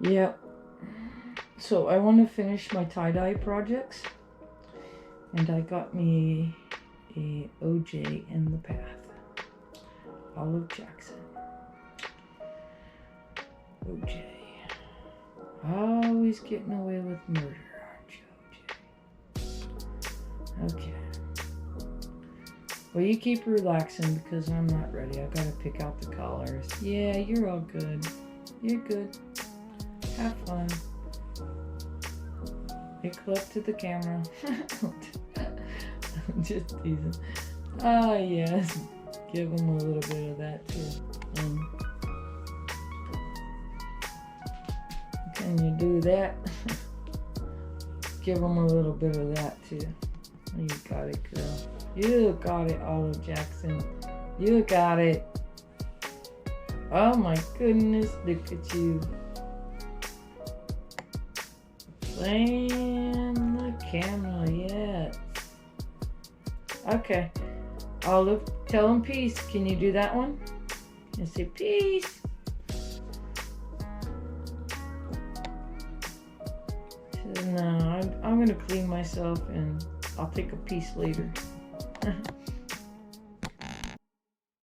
Yep. So I want to finish my tie-dye projects, and I got me a OJ in the path. Olive Jackson. OJ. Always getting away with murder, aren't you, OJ? Okay. Well, you keep relaxing because I'm not ready. I gotta pick out the colors. Yeah, you're all good. You're good. Have fun. Make love to the camera. I'm just teasing. Ah, yes. Give them a little bit of that too. Can you do that? Give them a little bit of that too. You got it, girl. You got it, Olive Jackson. You got it. Oh my goodness, look at you. Playing the camera, yes. Okay. Olive, tell him peace. Can you do that one? And say peace. No, I'm gonna clean myself and I'll take a piece later.